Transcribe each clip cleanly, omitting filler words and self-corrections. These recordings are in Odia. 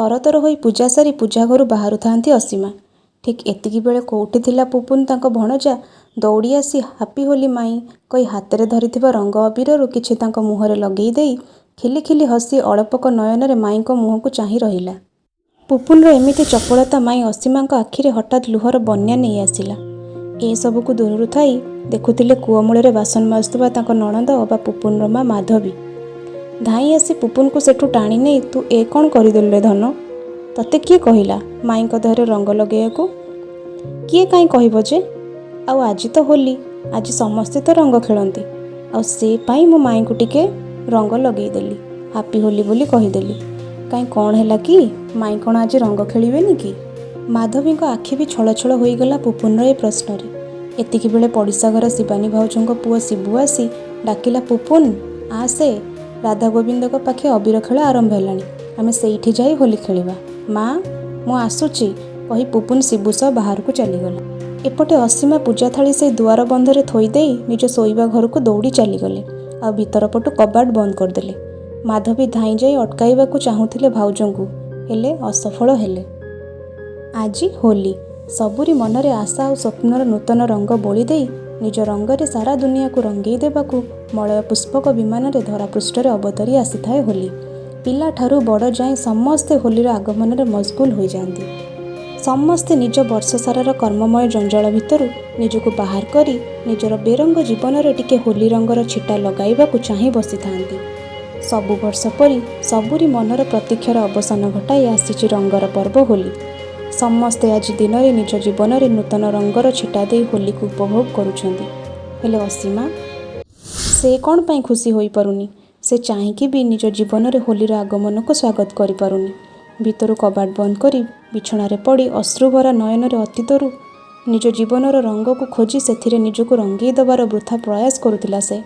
ତରତର ହୋଇ ପୂଜା ସାରି ପୂଜା ଘରୁ ବାହାରୁଥାନ୍ତି ଅସୀମା। ଠିକ୍ ଏତିକି ବେଳେ କୋଉଠି ଥିଲା ପୁପୁନ ତାଙ୍କ ଭଣଜା ଦୌଡ଼ି ଆସି ହାପି ହୋଲି ମାଇଁ କହି ହାତରେ ଧରିଥିବା ରଙ୍ଗ ଅବିରରୁ କିଛି ତାଙ୍କ ମୁହଁରେ ଲଗେଇ ଦେଇ ଖିଲି ଖିଲି ହସି ଅଳପକ ନୟନରେ ମାଇଁଙ୍କ ମୁହଁକୁ ଚାହିଁ ରହିଲା। ପୁପୁନର ଏମିତି ଚପଳତା ମାଇଁ ଅସୀମାଙ୍କ ଆଖିରେ ହଠାତ୍ ଲୁହର ବନ୍ୟା ନେଇ ଆସିଲା। ଏସବୁକୁ ଦୂରରୁ ଥାଇ ଦେଖୁଥିଲେ କୂଅମୂଳରେ ବାସନ ମାଜୁଥିବା ତାଙ୍କ ନଣନ୍ଦ ଅବା ପୁପୁନର ମା ମାଧବୀ। ଧାଇଁ ଆସି ପୁପୁନକୁ ସେଠୁ ଟାଣି ନେଇ ତୁ ଏ କ'ଣ କରିଦେଲୁ ରେ ଧନ? ତତେ କିଏ କହିଲା ମାଇଁଙ୍କ ଦେହରେ ରଙ୍ଗ ଲଗେଇବାକୁ? କିଏ କାହିଁ କହିବ ଯେ? ଆଉ ଆଜି ତ ହୋଲି, ଆଜି ସମସ୍ତେ ତ ରଙ୍ଗ ଖେଳନ୍ତି, ଆଉ ସେ ପାଇଁ ମୁଁ ମାଇଁଙ୍କୁ ଟିକେ ରଙ୍ଗ ଲଗେଇଦେଲି, ହାପି ହୋଲି ବୋଲି କହିଦେଲି। କାହିଁ କ'ଣ ହେଲା କି? ମାଇଁ କ'ଣ ଆଜି ରଙ୍ଗ ଖେଳିବେନି କି? ମାଧବୀଙ୍କ ଆଖି ବି ଛଳଛଳ ହୋଇଗଲା ପୁପୁନର ଏ ପ୍ରଶ୍ନରେ। ଏତିକିବେଳେ ପଡ଼ିଶା ଘର ଶିବାନୀ ଭାଉଜଙ୍କ ପୁଅ ଶିବୁ ଆସି ଡାକିଲା ପୁପୁନ ଆସେ, ରାଧା ଗୋବିନ୍ଦଙ୍କ ପାଖେ ଅବିର ଖେଳ ଆରମ୍ଭ ହେଲାଣି, ଆମେ ସେଇଠି ଯାଇ ହୋଲି ଖେଳିବା। ମା ମୁଁ ଆସୁଛି କହି ପୁପୁନ ଶିବୁ ସହ ବାହାରକୁ ଚାଲିଗଲା। ଏପଟେ ଅସୀମା ପୂଜା ଥାଳି ସେଇ ଦୁଆର ବନ୍ଧରେ ଥୋଇଦେଇ ନିଜ ଶୋଇବା ଘରକୁ ଦୌଡ଼ି ଚାଲିଗଲେ ଆଉ ଭିତର ପଟୁ କବାଟ ବନ୍ଦ କରିଦେଲେ। ମାଧବୀ ଧାଇଁ ଯାଇ ଅଟକାଇବାକୁ ଚାହୁଁଥିଲେ ଭାଉଜଙ୍କୁ, ହେଲେ ଅସଫଳ ହେଲେ। ଆଜି ହୋଲି, ସବୁରି ମନରେ ଆଶା ଆଉ ସ୍ୱପ୍ନର ନୂତନ ରଙ୍ଗ ବୋଳି ଦେଇ ନିଜ ରଙ୍ଗରେ ସାରା ଦୁନିଆକୁ ରଙ୍ଗେଇ ଦେବାକୁ ମଳୟ ପୁଷ୍ପକ ବିମାନରେ ଧରାପୃଷ୍ଠରେ ଅବତରି ଆସିଥାଏ ହୋଲି। ପିଲାଠାରୁ ବଡ଼ ଯାଏଁ ସମସ୍ତେ ହୋଲିର ଆଗମନରେ ମସଗୁଲ ହୋଇଯାଆନ୍ତି। ସମସ୍ତେ ନିଜ ବର୍ଷ ସାରାର କର୍ମମୟ ଜଞ୍ଜାଳ ଭିତରୁ ନିଜକୁ ବାହାର କରି ନିଜର ବେରଙ୍ଗ ଜୀବନରେ ଟିକେ ହୋଲି ରଙ୍ଗର ଛିଟା ଲଗାଇବାକୁ ଚାହିଁ ବସିଥାନ୍ତି। ସବୁ ବର୍ଷ ପରି ସବୁରି ମନର ପ୍ରତୀକ୍ଷାର ଅବସାନ ଘଟାଇ ଆସିଛି ରଙ୍ଗର ପର୍ବ ହୋଲି। ସମସ୍ତେ ଆଜି ଦିନରେ ନିଜ ଜୀବନରେ ନୂତନ ରଙ୍ଗର ଛିଟା ଦେଇ ହୋଲିକୁ ଉପଭୋଗ କରୁଛନ୍ତି। ହେଲେ ଅସୀମା, ସେ କ'ଣ ପାଇଁ ଖୁସି ହୋଇପାରୁନି? ସେ ଚାହିଁକି ବି ନିଜ ଜୀବନରେ ହୋଲିର ଆଗମନକୁ ସ୍ୱାଗତ କରିପାରୁନି। ଭିତରୁ କବାଟ ବନ୍ଦ କରି ବିଛଣାରେ ପଡ଼ି ଅଶ୍ରୁଭରା ନୟନରେ ଅତୀତରୁ ନିଜ ଜୀବନର ରଙ୍ଗକୁ ଖୋଜି ସେଥିରେ ନିଜକୁ ରଙ୍ଗେଇ ଦେବାର ବୃଥା ପ୍ରୟାସ କରୁଥିଲା ସେ।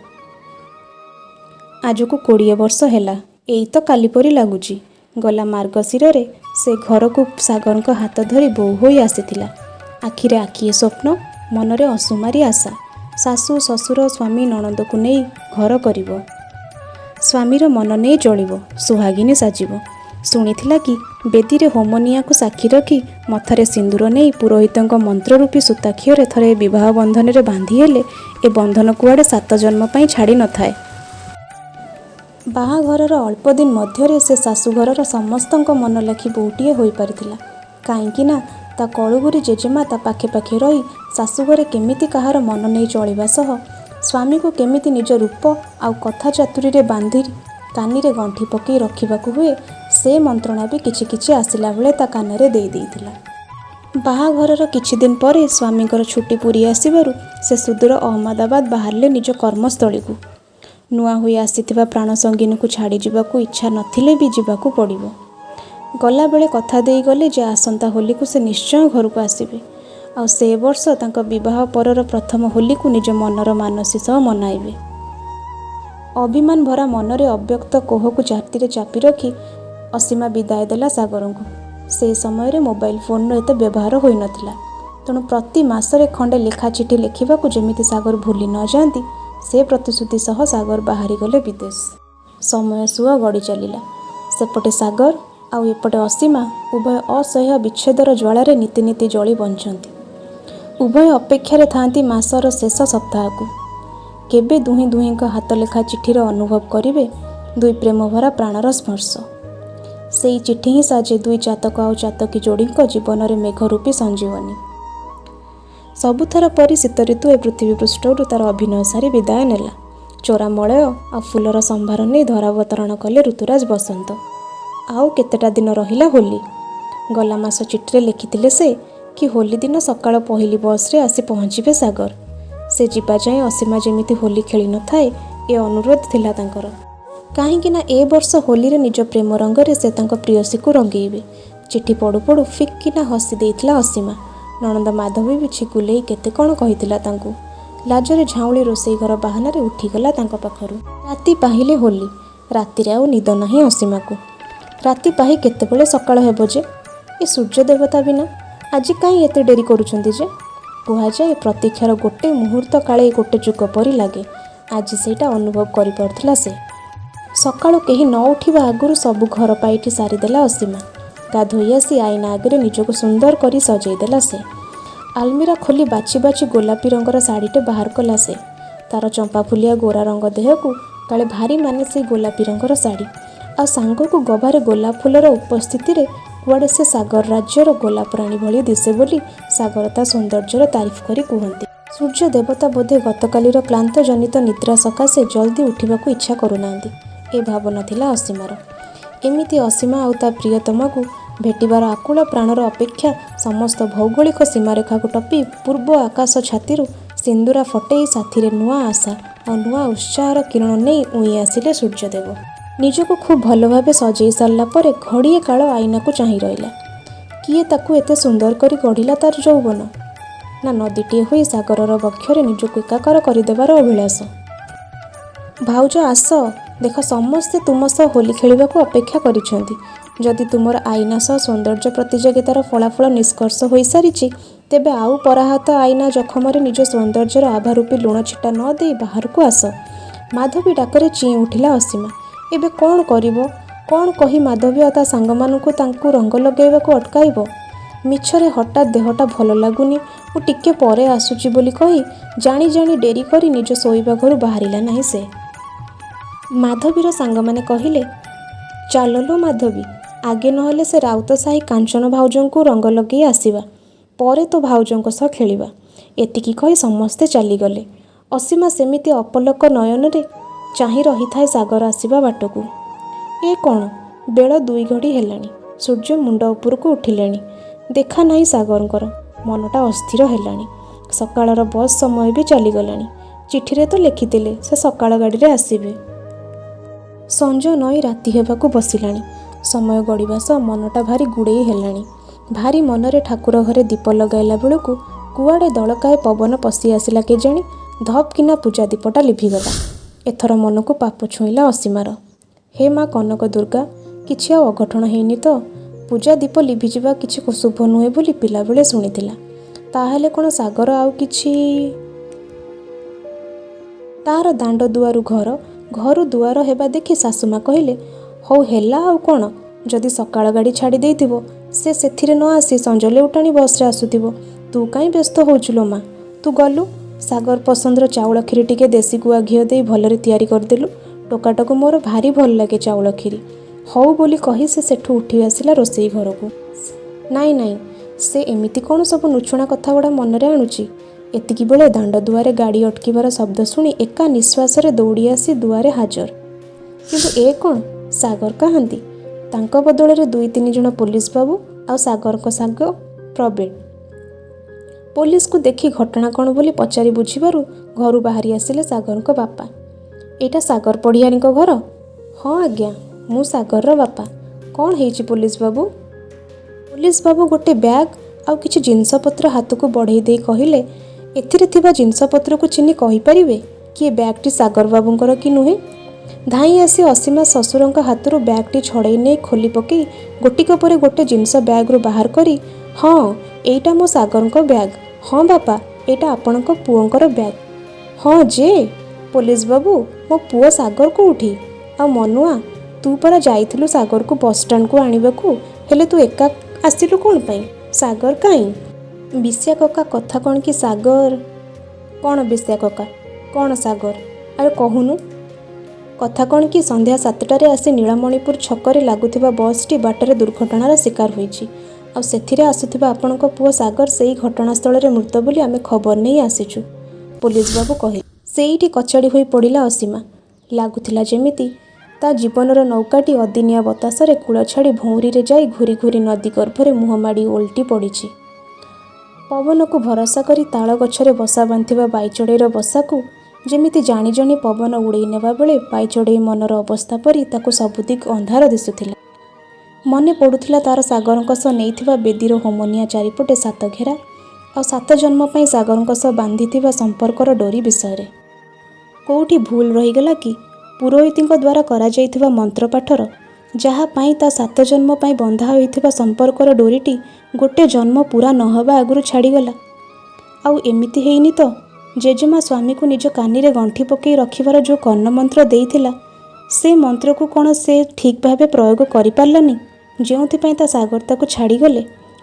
ଆଜକୁ 20 ବର୍ଷ ହେଲା, ଏଇ ତ କାଲି ପରି ଲାଗୁଛି। ଗଲା ମାର୍ଗଶିରରେ ସେ ଘରକୁ ସାଗରଙ୍କ ହାତ ଧରି ବୋହୂ ହୋଇ ଆସିଥିଲା। ଆଖିରେ ଆଖିଏ ସ୍ୱପ୍ନ, ମନରେ ଅସୁମାରୀ ଆଶା। ଶାଶୁ ଶ୍ୱଶୁର ସ୍ୱାମୀ ନଣନ୍ଦକୁ ନେଇ ଘର କରିବ, ସ୍ୱାମୀର ମନ ନେଇ ଚଳିବ, ସୁହାଗିନୀ ସାଜିବ। ଶୁଣିଥିଲା କି ବେଦୀରେ ହୋମନିଆଁକୁ ସାକ୍ଷୀ ରଖି ମଥାରେ ସିନ୍ଦୁର ନେଇ ପୁରୋହିତଙ୍କ ମନ୍ତ୍ରରୂପୀ ସୂତାଖିଅରେ ଥରେ ବିବାହ ବନ୍ଧନରେ ବାନ୍ଧି ହେଲେ ଏ ବନ୍ଧନ କୁଆଡ଼େ 7 ଜନ୍ମ ପାଇଁ ଛାଡ଼ି ନଥାଏ। ବାହାଘରର ଅଳ୍ପ ଦିନ ମଧ୍ୟରେ ସେ ଶାଶୁଘରର ସମସ୍ତଙ୍କ ମନ ଲାଖି ବୋହୂଟିଏ ହୋଇପାରିଥିଲା। କାହିଁକି ନା ତା କଳୁଗୁରି ଜେଜେମା ତା ପାଖେ ପାଖେ ରହି ଶାଶୁଘରେ କେମିତି କାହାର ମନ ନେଇ ଚଳିବା ସହ ସ୍ୱାମୀକୁ କେମିତି ନିଜ ରୂପ ଆଉ କଥା ଚାତୁରୀରେ ବାନ୍ଧି କାନିରେ ଗଣ୍ଠି ପକାଇ ରଖିବାକୁ ହୁଏ, ସେ ମନ୍ତ୍ରଣା ବି କିଛି କିଛି ଆସିଲା ବେଳେ ତା କାନରେ ଦେଇ ଦେଇଥିଲା। ବାହାଘରର କିଛି ଦିନ ପରେ ସ୍ୱାମୀଙ୍କର ଛୁଟି ପୁରୀ ଆସିବାରୁ ସେ ସୁଦୂର ଅହମ୍ମଦାବାଦ ବାହାରିଲେ ନିଜ କର୍ମସ୍ଥଳୀକୁ। ନୂଆ ହୋଇ ଆସିଥିବା ପ୍ରାଣ ସଙ୍ଗିନୀକୁ ଛାଡ଼ି ଯିବାକୁ ଇଚ୍ଛା ନଥିଲେ ବି ଯିବାକୁ ପଡ଼ିବ। ଗଲାବେଳେ କଥା ଦେଇଗଲେ ଯେ ଆସନ୍ତା ହୋଲିକୁ ସେ ନିଶ୍ଚୟ ଘରକୁ ଆସିବେ, ଆଉ ସେ ବର୍ଷ ତାଙ୍କ ବିବାହ ପରର ପ୍ରଥମ ହୋଲିକୁ ନିଜ ମନର ମାନସୀ ସହ ମନାଇବେ। ଅଭିମାନ ଭରା ମନରେ ଅବ୍ୟକ୍ତ କୋହକୁ ଛାତିରେ ଚାପି ରଖି ଅସୀମା ବିଦାୟ ଦେଲା ସାଗରଙ୍କୁ। ସେ ସମୟରେ ମୋବାଇଲ ଫୋନର ଏତେ ବ୍ୟବହାର ହୋଇନଥିଲା, ତେଣୁ ପ୍ରତି ମାସରେ ଖଣ୍ଡେ ଲେଖା ଚିଠି ଲେଖିବାକୁ ଯେମିତି ସାଗର ଭୁଲି ନ ଯାଆନ୍ତି, ସେ ପ୍ରତିଶ୍ରୁତି ସହ ସାଗର ବାହାରିଗଲେ ବିଦେଶ। ସମୟ ସୁଅ ଗଡ଼ି ଚାଲିଲା। ସେପଟେ ସାଗର ଆଉ ଏପଟେ ଅସୀମା ଉଭୟ ଅସହ୍ୟ ବିଚ୍ଛେଦର ଜ୍ୱାଳାରେ ନୀତି ନୀତି ଜଳି ବଞ୍ଚନ୍ତି। ଉଭୟ ଅପେକ୍ଷାରେ ଥାନ୍ତି ମାସର ଶେଷ ସପ୍ତାହକୁ। କେବେ ଦୁହିଁ ଦୁହିଁଙ୍କ ହାତ ଲେଖା ଚିଠିର ଅନୁଭବ କରିବେ ଦୁଇ ପ୍ରେମଭରା ପ୍ରାଣର ସ୍ପର୍ଶ। ସେଇ ଚିଠି ହିଁ ସାଜେ ଦୁଇ ଚାତକ ଆଉ ଚାତକୀ ଯୋଡ଼ିଙ୍କ ଜୀବନରେ ମେଘରୂପୀ ସଞ୍ଜୀବନୀ। ସବୁଥର ପରି ଶୀତ ଋତୁ ଏ ପୃଥିବୀ ପୃଷ୍ଠରୁ ତାର ଅଭିନୟ ସାରି ବିଦାୟ ନେଲା। ଚୋରା ମଳୟ ଆଉ ଫୁଲର ସମ୍ଭାର ନେଇ ଧରାବତରଣ କଲେ ଋତୁରାଜ ବସନ୍ତ। ଆଉ କେତେଟା ଦିନ ରହିଲା ହୋଲି। ଗଲା ମାସ ଚିଠିରେ ଲେଖିଥିଲେ ସେ କି ହୋଲି ଦିନ ସକାଳ ପହିଲି ବସ୍ରେ ଆସି ପହଞ୍ଚିବେ ସାଗର। ସେ ଯିବା ଯାଏଁ ଅସୀମା ଯେମିତି ହୋଲି ଖେଳି ନଥାଏ, ଏ ଅନୁରୋଧ ଥିଲା ତାଙ୍କର। କାହିଁକି ନା ଏ ବର୍ଷ ହୋଲିରେ ନିଜ ପ୍ରେମ ରଙ୍ଗରେ ସେ ତାଙ୍କ ପ୍ରିୟସୀକୁ ରଙ୍ଗେଇବେ। ଚିଠି ପଡ଼ୁ ପଡ଼ୁ ଫିକ୍ କିନା ହସି ଦେଇଥିଲା ଅସୀମା। ନଣନ୍ଦ ମାଧବୀ ବି ଛିଗୁଲେଇ କେତେ କ'ଣ କହିଥିଲା ତାଙ୍କୁ। ଲାଜରେ ଝାଉଁଳି ରୋଷେଇ ଘର ବାହାନାରେ ଉଠିଗଲା ତାଙ୍କ ପାଖରୁ। ରାତି ପାହିଲେ ହୋଲି। ରାତିରେ ଆଉ ନିଦ ନାହିଁ ଅସୀମାକୁ। ରାତି ପାହି କେତେବେଳେ ସକାଳ ହେବ ଯେ? ଏ ସୂର୍ଯ୍ୟ ଦେବତା ବିନା ଆଜି କାହିଁ ଏତେ ଡେରି କରୁଛନ୍ତି ଯେ? କୁହାଯାଏ ପ୍ରତୀକ୍ଷାର ଗୋଟେ ମୁହୂର୍ତ୍ତ କାଳେ ଗୋଟେ ଯୁଗ ପରି ଲାଗେ। ଆଜି ସେଇଟା ଅନୁଭବ କରିପାରୁଥିଲା ସେ। ସକାଳୁ କେହି ନ ଉଠିବା ଆଗରୁ ସବୁ ଘର ପାଇଠି ସାରିଦେଲା ଅସୀମା। ଗାଧୋଇ ଆସି ଆଇନା ଆଗରେ ନିଜକୁ ସୁନ୍ଦର କରି ସଜେଇ ଦେଲା ସେ। ଆଲମିରା ଖୋଲି ବାଛି ବାଛି ଗୋଲାପୀ ରଙ୍ଗର ଶାଢ଼ୀଟେ ବାହାର କଲା ସେ। ତାର ଚମ୍ପା ଫୁଲିଆ ଗୋରା ରଙ୍ଗ ଦେହକୁ କାଳେ ଭାରି ମାନେ ସେଇ ଗୋଲାପୀ ରଙ୍ଗର ଶାଢ଼ୀ। ଆଉ ସାଙ୍ଗକୁ ଗଭାରେ ଗୋଲାପ ଫୁଲର ଉପସ୍ଥିତିରେ କୁଆଡ଼େ ସେ ସାଗର ରାଜ୍ୟର ଗୋଲାପ ରାଣୀ ଭଳି ଦିଶେ ବୋଲି ସାଗର ତା ସୌନ୍ଦର୍ଯ୍ୟର ତାରିଫ କରି କୁହନ୍ତି। ସୂର୍ଯ୍ୟ ଦେବତା ବୋଧେ ଗତକାଲିର କ୍ଳାନ୍ତ ଜନିତ ନିଦ୍ରା ସକାଶେ ଜଲ୍ଦି ଉଠିବାକୁ ଇଚ୍ଛା କରୁନାହାନ୍ତି, ଏ ଭାବନା ଥିଲା ଅସୀମାର। ଏମିତି ଅସୀମା ଆଉ ତା ପ୍ରିୟତମାକୁ ଭେଟିବାର ଆକୁଳ ପ୍ରାଣର ଅପେକ୍ଷା ସମସ୍ତ ଭୌଗୋଳିକ ସୀମାରେଖାକୁ ଟପି ପୂର୍ବ ଆକାଶ ଛାତିରୁ ସିନ୍ଦୁରା ଫଟେଇ ସାଥିରେ ନୂଆ ଆଶା ଆଉ ନୂଆ ଉତ୍ସାହର କିରଣ ନେଇ ଉଇଁ ଆସିଲେ ସୂର୍ଯ୍ୟଦେବ। ନିଜକୁ ଖୁବ୍ ଭଲ ଭାବେ ସଜେଇ ସାରିଲା ପରେ ଘଡ଼ିଏ କାଳ ଆଇନାକୁ ଚାହିଁ ରହିଲା। କିଏ ତାକୁ ଏତେ ସୁନ୍ଦର କରି ଗଢ଼ିଲା ତାର ଯୌବନ? ନା ନଦୀଟିଏ ହୋଇ ସାଗରର ବକ୍ଷରେ ନିଜକୁ ଏକାକାର କରିଦେବାର ଅଭିଳାଷ? ଭାଉଜ ଆସ, ଦେଖ ସମସ୍ତେ ତୁମ ସହ ହୋଲି ଖେଳିବାକୁ ଅପେକ୍ଷା କରିଛନ୍ତି। ଯଦି ତୁମର ଆଇନା ସହ ସୌନ୍ଦର୍ଯ୍ୟ ପ୍ରତିଯୋଗିତାର ଫଳାଫଳ ନିଷ୍କର୍ଷ ହୋଇସାରିଛି, ତେବେ ଆଉ ପରାହତ ଆଇନା ଜଖମରେ ନିଜ ସୌନ୍ଦର୍ଯ୍ୟର ଆଭାରୂପୀ ଲୁଣ ଛିଟା ନ ଦେଇ ବାହାରକୁ ଆସ। ମାଧବୀ ଡାକରେ ଚେଇଁ ଉଠିଲା ଅସୀମା। ଏବେ କ'ଣ କରିବ? କ'ଣ କହି ମାଧବୀ ଆଉ ତା ସାଙ୍ଗମାନଙ୍କୁ ତାଙ୍କୁ ରଙ୍ଗ ଲଗାଇବାକୁ ଅଟକାଇବ? ମିଛରେ ହଠାତ୍ ଦେହଟା ଭଲ ଲାଗୁନି, ମୁଁ ଟିକେ ପରେ ଆସୁଛି ବୋଲି କହି ଜାଣି ଜାଣି ଡେରି କରି ନିଜ ଶୋଇବା ଘରୁ ବାହାରିଲା ନାହିଁ ସେ। ମାଧବୀର ସାଙ୍ଗମାନେ କହିଲେ, ଚାଲଲୋ ମାଧବୀ, ଆଗେ ନହେଲେ ସେ ରାଉତ ସାହି କାଞ୍ଚନ ଭାଉଜଙ୍କୁ ରଙ୍ଗ ଲଗେଇ ଆସିବା, ପରେ ତୋ ଭାଉଜଙ୍କ ସହ ଖେଳିବା। ଏତିକି କହି ସମସ୍ତେ ଚାଲିଗଲେ। ଅସୀମା ସେମିତି ଅପଲକ ନୟନରେ ଚାହିଁ ରହିଥାଏ ସାଗର ଆସିବା ବାଟକୁ। ଏ କ'ଣ, ବେଳ 2 ଘଡ଼ି ହେଲାଣି, ସୂର୍ଯ୍ୟ ମୁଣ୍ଡ ଉପରକୁ ଉଠିଲେଣି, ଦେଖା ନାହିଁ ସାଗରଙ୍କର। ମନଟା ଅସ୍ଥିର ହେଲାଣି। ସକାଳର ବସ୍ ସମୟ ବି ଚାଲିଗଲାଣି। ଚିଠିରେ ତ ଲେଖିଥିଲେ ସେ ସକାଳ ଗାଡ଼ିରେ ଆସିବେ। ସଞ୍ଜ ନଈ ରାତି ହେବାକୁ ବସିଲାଣି। ସମୟ ଗଡ଼ିବା ସହ ମନଟା ଭାରି ଗୁଡ଼େଇ ହେଲାଣି। ଭାରି ମନରେ ଠାକୁର ଘରେ ଦୀପ ଲଗାଇଲା ବେଳକୁ କୁଆଡ଼େ ଦଳକାଏ ପବନ ପଶି ଆସିଲା କେଜାଣି, ଧପ୍ କିନା ପୂଜା ଦୀପଟା ଲିଭିଗଲା। ଏଥର ମନକୁ ପାପ ଛୁଇଁଲା ଅସୀମାର। ହେ ମା କନକ ଦୁର୍ଗା, କିଛି ଆଉ ଅଘଟଣ ହେଇନି ତ? ପୂଜା ଦୀପ ଲିଭିଯିବା କିଛି ଶୁଭ ନୁହେଁ ବୋଲି ପିଲାବେଳେ ଶୁଣିଥିଲା। ତାହେଲେ କ'ଣ ସାଗର ଆଉ କିଛି? ତାର ଦାଣ୍ଡ ଦୁଆରୁ ଘର, ଘରୁ ଦୁଆର ହେବା ଦେଖି ଶାଶୁମା କହିଲେ, ହଉ ହେଲା ଆଉ କ'ଣ, ଯଦି ସକାଳ ଗାଡ଼ି ଛାଡ଼ି ଦେଇଥିବ, ସେ ସେଥିରେ ନ ଆସି ସଞ୍ଜ ଲେଉଟାଣି ବସ୍ରେ ଆସୁଥିବ। ତୁ କାହିଁ ବ୍ୟସ୍ତ ହେଉଛୁ ଲୋ ମା? ତୁ ଗଲୁ ସାଗର ପସନ୍ଦର ଚାଉଳ କ୍ଷୀରି ଟିକେ ଦେଶୀ ଗୁଆ ଘିଅ ଦେଇ ଭଲରେ ତିଆରି କରିଦେଲୁ। ଟୋକାଟାକୁ ମୋର ଭାରି ଭଲ ଲାଗେ ଚାଉଳ କ୍ଷୀରି। ହଉ ବୋଲି କହି ସେ ସେଠୁ ଉଠି ଆସିଲା ରୋଷେଇ ଘରକୁ। ନାଇଁ ନାଇଁ, ସେ ଏମିତି କ'ଣ ସବୁ ନୁଛୁଣା କଥାଗୁଡ଼ା ମନରେ ଆଣୁଛି? ଏତିକି ବେଳେ ଦାଣ୍ଡ ଦୁଆରେ ଗାଡ଼ି ଅଟକିବାର ଶବ୍ଦ ଶୁଣି ଏକା ନିଶ୍ୱାସରେ ଦୌଡ଼ି ଆସି ଦୁଆରେ ହାଜର। କିନ୍ତୁ ଏ କ'ଣ, ସାଗର କାହାନ୍ତି? ତାଙ୍କ ବଦଳରେ 2-3 ଜଣ ପୋଲିସ ବାବୁ ଆଉ ସାଗରଙ୍କ ସାଙ୍ଗ ପ୍ରବୀଣ। ପୋଲିସକୁ ଦେଖି ଘଟଣା କ'ଣ ବୋଲି ପଚାରି ବୁଝିବାରୁ ଘରୁ ବାହାରି ଆସିଲେ ସାଗରଙ୍କ ବାପା। ଏଇଟା ସାଗର ପଡ଼ିଆରୀଙ୍କ ଘର? ହଁ ଆଜ୍ଞା, ମୁଁ ସାଗରର ବାପା। କ'ଣ ହେଇଛି ପୋଲିସ ବାବୁ? ପୋଲିସ ବାବୁ ଗୋଟେ ବ୍ୟାଗ୍ ଆଉ କିଛି ଜିନିଷପତ୍ର ହାତକୁ ବଢ଼େଇ ଦେଇ କହିଲେ, ଏଥିରେ ଥିବା ଜିନିଷପତ୍ରକୁ ଚିହ୍ନି କହିପାରିବେ କି ଏ ବ୍ୟାଗ୍ଟି ସାଗର ବାବୁଙ୍କର କି ନୁହେଁ? ଧାଇଁ ଆସି ଅସୀମା ଶ୍ୱଶୁରଙ୍କ ହାତରୁ ବ୍ୟାଗ୍ଟି ଛଡ଼େଇ ନେଇ ଖୋଲି ପକାଇ ଗୋଟିକ ପରେ ଗୋଟେ ଜିନିଷ ବ୍ୟାଗ୍ରୁ ବାହାର କରି, ହଁ ଏଇଟା ମୋ ସାଗରଙ୍କ ବ୍ୟାଗ୍। ହଁ ବାପା, ଏଇଟା ଆପଣଙ୍କ ପୁଅଙ୍କର ବ୍ୟାଗ୍। ହଁ ଯେ ପୋଲିସ ବାବୁ, ମୋ ପୁଅ ସାଗର କେଉଁଠି? ଆଉ ମନୁଆ, ତୁ ପରା ଯାଇଥିଲୁ ସାଗରକୁ ବସ୍ଷ୍ଟାଣ୍ଡକୁ ଆଣିବାକୁ, ହେଲେ ତୁ ଏକା ଆସିଲୁ କ'ଣ ପାଇଁ? ସାଗର କାହିଁ? ବିଶ୍ୟା କକା କଥା କ'ଣ କି ସାଗର? କ'ଣ ବିଶ୍ୟା କକା? କ'ଣ ସାଗର? ଆରେ କହୁନୁ। କଥା କ'ଣ କି ସନ୍ଧ୍ୟା 7ଟାରେ ଆସି ନୀଳମଣିପୁର ଛକରେ ଲାଗୁଥିବା ବସ୍ଟି ବାଟରେ ଦୁର୍ଘଟଣାର ଶିକାର ହୋଇଛି। ଆଉ ସେଥିରେ ଆସୁଥିବା ଆପଣଙ୍କ ପୁଅ ସାଗର ସେଇ ଘଟଣାସ୍ଥଳରେ ମୃତ ବୋଲି ଆମେ ଖବର ନେଇ ଆସିଛୁ, ପୋଲିସ ବାବୁ କହିଲେ। ସେଇଠି କଚାଡ଼ି ହୋଇ ପଡ଼ିଲା ଅସୀମା। ଲାଗୁଥିଲା ଯେମିତି ତା ଜୀବନର ନୌକାଟି ଅଦିନିଆ ବତାସରେ କୂଳ ଛାଡ଼ି ଭଉଁରୀରେ ଯାଇ ଘୁରି ଘୁରି ନଦୀ ଗର୍ଭରେ ମୁହଁ ମାଡ଼ି ଓଲଟି ପଡ଼ିଛି। ପବନକୁ ଭରସା କରି ତାଳ ଗଛରେ ବସା ବାନ୍ଧିଥିବା ବାଇଚଢ଼େଇର ବସାକୁ ଯେମିତି ଜାଣି ଜାଣି ପବନ ଉଡ଼େଇ ନେବା ବେଳେ ବାଇଚଢ଼େଇ ମନର ଅବସ୍ଥା ପରି ତାକୁ ସବୁଦିଗ ଅନ୍ଧାର ଦିଶୁଥିଲା। ମନେ ପଡ଼ୁଥିଲା ତାର ସାଗରଙ୍କ ସହ ନେଇଥିବା ବେଦୀର ହୋମନିଆ ଚାରିପଟେ 7 ଘେରା ଆଉ 7 ଜନ୍ମ ପାଇଁ ସାଗରଙ୍କ ସହ ବାନ୍ଧିଥିବା ସମ୍ପର୍କର ଡୋରି ବିଷୟରେ। କେଉଁଠି ଭୁଲ ରହିଗଲା କି? ପୁରୋହିତଙ୍କ ଦ୍ୱାରା କରାଯାଇଥିବା ମନ୍ତ୍ରପାଠର, ଯାହା ପାଇଁ ତା 7 ଜନ୍ମ ପାଇଁ ବନ୍ଧା ହୋଇଥିବା ସମ୍ପର୍କର ଡୋରିଟି ଗୋଟେ ଜନ୍ମ ପୁରା ନ ହେବା ଆଗରୁ ଛାଡ଼ିଗଲା। ଆଉ ଏମିତି ହେଇନି ତ, ଜେଜେମା ସ୍ୱାମୀକୁ ନିଜ କାନିରେ ଗଣ୍ଠି ପକାଇ ରଖିବାର ଯେଉଁ କର୍ଣ୍ଣମନ୍ତ୍ର ଦେଇଥିଲା, ସେ ମନ୍ତ୍ରକୁ କ'ଣ ସେ ଠିକ୍ ଭାବେ ପ୍ରୟୋଗ କରିପାରିଲାନି? ଯେଉଁଥିପାଇଁ ତା ସାଗର ତାକୁ ଛାଡ଼ିଗଲେ?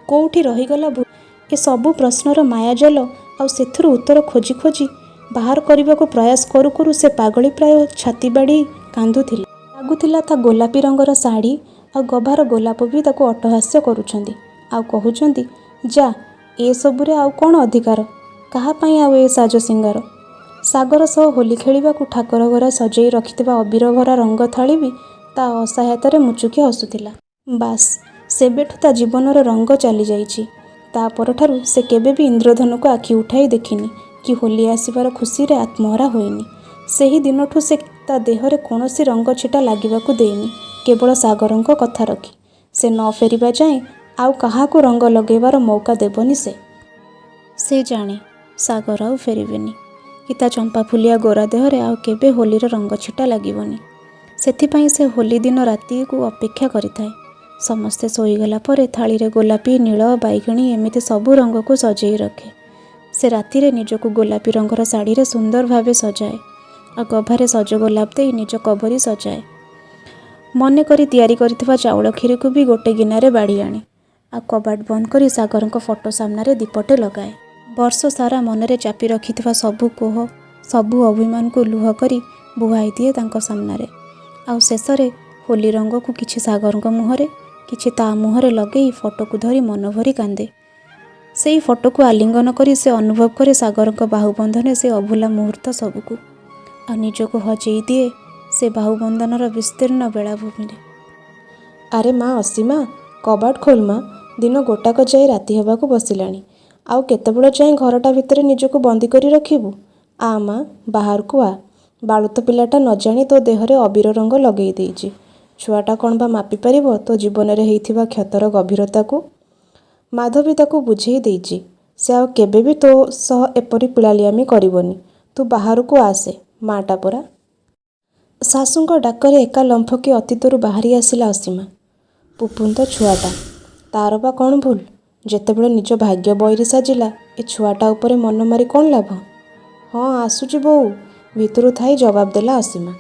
କେଉଁଠି ରହିଗଲା ଭୁଲ? ଏ ସବୁ ପ୍ରଶ୍ନର ମାୟାଜାଲ ଆଉ ସେଥିରୁ ଉତ୍ତର ଖୋଜି ଖୋଜି ବାହାର କରିବାକୁ ପ୍ରୟାସ କରୁ କରୁ ସେ ପାଗଳି ପ୍ରାୟ ଛାତି ବାଡ଼ି କାନ୍ଦୁଥିଲା। ଲାଗୁଥିଲା ତା ଗୋଲାପୀ ରଙ୍ଗର ଶାଢ଼ୀ ଆଉ ଗଭାର ଗୋଲାପ ବି ତାକୁ ଅଟ୍ଟହାସ୍ୟ କରୁଛନ୍ତି ଆଉ କହୁଛନ୍ତି, ଯା, ଏସବୁରେ ଆଉ କ'ଣ ଅଧିକାର? କାହା ପାଇଁ ଆଉ ଏ ସାଜ ସିଙ୍ଗାର? ସାଗର ସହ ହୋଲି ଖେଳିବାକୁ ଠାକୁର ଘରେ ସଜେଇ ରଖିଥିବା ଅବିର ଭରା ରଙ୍ଗ ଥାଳି ବି ତା ଅସହାୟତାରେ ମୁଚୁକି ହସୁଥିଲା। ବାସ୍, ସେବେଠୁ ତା ଜୀବନର ରଙ୍ଗ ଚାଲିଯାଇଛି। ତା ପରଠାରୁ ସେ କେବେ ବି ଇନ୍ଦ୍ରଧନୁକୁ ଆଖି ଉଠାଇ ଦେଖିନି କି ହୋଲି ଆସିବାର ଖୁସିରେ ଆତ୍ମହରା ହୋଇନି। ସେହି ଦିନଠୁ ସେ ତା ଦେହରେ କୌଣସି ରଙ୍ଗ ଛିଟା ଲାଗିବାକୁ ଦେଇନି, କେବଳ ସାଗରଙ୍କ କଥା ରଖି। ସେ ନ ଫେରିବା ଯାଏଁ ଆଉ କାହାକୁ ରଙ୍ଗ ଲଗାଇବାର ମୌକା ଦେବନି ସେ। ସେ ଜାଣେ ସାଗର ଆଉ ଫେରିବେନି କି ତା ଚମ୍ପାଫୁଲିଆ ଗୋରା ଦେହରେ ଆଉ କେବେ ହୋଲିର ରଙ୍ଗ ଛିଟା ଲାଗିବନି। ସେଥିପାଇଁ ସେ ହୋଲି ଦିନ ରାତିକୁ ଅପେକ୍ଷା କରିଥାଏ। ସମସ୍ତେ ଶୋଇଗଲା ପରେ ଥାଳିରେ ଗୋଲାପୀ, ନୀଳ, ବାଇଗଣୀ ଏମିତି ସବୁ ରଙ୍ଗକୁ ସଜେଇ ରଖେ। ସେ ରାତିରେ ନିଜକୁ ଗୋଲାପୀ ରଙ୍ଗର ଶାଢ଼ୀରେ ସୁନ୍ଦର ଭାବେ ସଜାଏ ଆଉ ଗଭାରେ ସଜ ଗୋଲାପ ଦେଇ ନିଜ କବରୀ ସଜାଏ। ମନେ କରି ତିଆରି କରିଥିବା ଚାଉଳ କ୍ଷୀରିକୁ ବି ଗୋଟେ ଗିନାରେ ବାଢ଼ି ଆଣେ ଆଉ କବାଟ ବନ୍ଦ କରି ସାଗରଙ୍କ ଫଟୋ ସାମ୍ନାରେ ଦୀପଟେ ଲଗାଏ। ବର୍ଷ ସାରା ମନରେ ଚାପି ରଖିଥିବା ସବୁ କୋହ, ସବୁ ଅଭିମାନକୁ ଲୁହ କରି ବୁହାଇ ଦିଏ ତାଙ୍କ ସାମ୍ନାରେ। ଆଉ ଶେଷରେ ହୋଲି ରଙ୍ଗକୁ କିଛି ସାଗରଙ୍କ ମୁହଁରେ, କିଛି ତା ମୁହଁରେ ଲଗେଇ ଫଟୋକୁ ଧରି ମନ ଭରି କାନ୍ଦେ। ସେଇ ଫଟୋକୁ ଆଲିଙ୍ଗନ କରି ସେ ଅନୁଭବ କରେ ସାଗରଙ୍କ ବାହୁବନ୍ଧନରେ ସେ ଅଭୁଲା ମୁହୂର୍ତ୍ତ ସବୁକୁ ଆଉ ନିଜକୁ ହଜେଇ ଦିଏ ସେ ବାହୁବନ୍ଧନର ବିସ୍ତୀର୍ଣ୍ଣ ବେଳାଭୂମିରେ। ଆରେ ମା ଅସୀମା, କବାଟ ଖୋଲ ମା, ଦିନ ଗୋଟାକ ଯାଇ ରାତି ହେବାକୁ ବସିଲାଣି। ଆଉ କେତେବେଳ ଯାଏଁ ଘରଟା ଭିତରେ ନିଜକୁ ବନ୍ଦୀ କରି ରଖିବୁ? ଆ ମା, ବାହାରକୁ ଆ। ବାଳୁତ ପିଲାଟା ନ ଜାଣି ତୋ ଦେହରେ ଅବିର ରଙ୍ଗ ଲଗେଇ ଦେଇଛି। ଛୁଆଟା କ'ଣ ବା ମାପିପାରିବ ତୋ ଜୀବନରେ ହେଇଥିବା କ୍ଷତର ଗଭୀରତାକୁ? ମାଧବୀ ତାକୁ ବୁଝେଇ ଦେଇଛି, ସେ ଆଉ କେବେ ବି ତୋ ସହ ଏପରି ପିଳାଲିଆମି କରିବନି। ତୁ ବାହାରକୁ ଆସେ, ମାଟା ପରା। ଶାଶୁଙ୍କ ଡାକରେ ଏକା ଲମ୍ଫକେ ଅତୀତରୁ ବାହାରି ଆସିଲା ଅସୀମା। ପୁପୁନ୍ ତ ଛୁଆଟା, ତାର ବା କ'ଣ ଭୁଲ? ଯେତେବେଳେ ନିଜ ଭାଗ୍ୟ ବୈରୀ ସାଜିଲା, ଏ ଛୁଆଟା ଉପରେ ମନ ମାରି କ'ଣ ଲାଭ? ହଁ, ଆସୁଛି ବୋଉ, ଭିତରୁ ଥାଇ ଜବାବ ଦେଲା ଅସୀମା।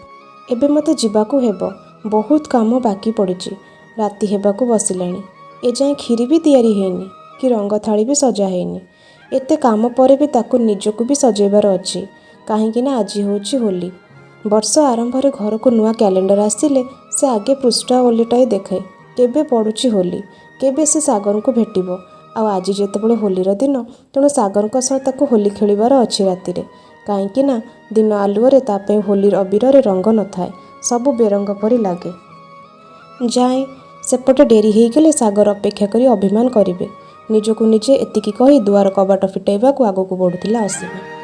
ଏବେ ମୋତେ ଯିବାକୁ ହେବ, ବହୁତ କାମ ବାକି ପଡ଼ିଛି। ରାତି ହେବାକୁ ବସିଲାଣି। ଏଯାଏଁ କ୍ଷୀରି ବି ତିଆରି ହେଇନି କି ରଙ୍ଗ ଥାଳି ବି ସଜା ହେଇନି। ଏତେ କାମ ପରେ ବି ତାକୁ ନିଜକୁ ବି ସଜେଇବାର ଅଛି, କାହିଁକି ନା ଆଜି ହେଉଛି ହୋଲି। ବର୍ଷ ଆରମ୍ଭରେ ଘରକୁ ନୂଆ କ୍ୟାଲେଣ୍ଡର ଆସିଲେ ସେ ଆଗେ ପୃଷ୍ଠା ଓଲଟାଇ ଦେଖେ, କେବେ ପଡ଼ୁଛି ହୋଲି, କେବେ ସେ ସାଗରଙ୍କୁ ଭେଟିବ। ଆଉ ଆଜି ଯେତେବେଳେ ହୋଲିର ଦିନ, ତେଣୁ ସାଗରଙ୍କ ସହ ତାକୁ ହୋଲି ଖେଳିବାର ଅଛି ରାତିରେ। କାହିଁକି ନା ଦିନ ଆଲୁଅରେ ତା ପାଇଁ ହୋଲିର ଅବିରରେ ରଙ୍ଗ ନଥାଏ, ସବୁ ବେରଙ୍ଗ ପରି ଲାଗେ। ଯାଏଁ, ସେପଟେ ଡେରି ହେଇଗଲେ ସାଗର ଅପେକ୍ଷା କରି ଅଭିମାନ କରିବେ। ନିଜକୁ ନିଜେ ଏତିକି କହି ଦୁଆର କବାଟ ଫିଟାଇବାକୁ ଆଗକୁ ବଢ଼ୁଥିଲା ଅସୀମା।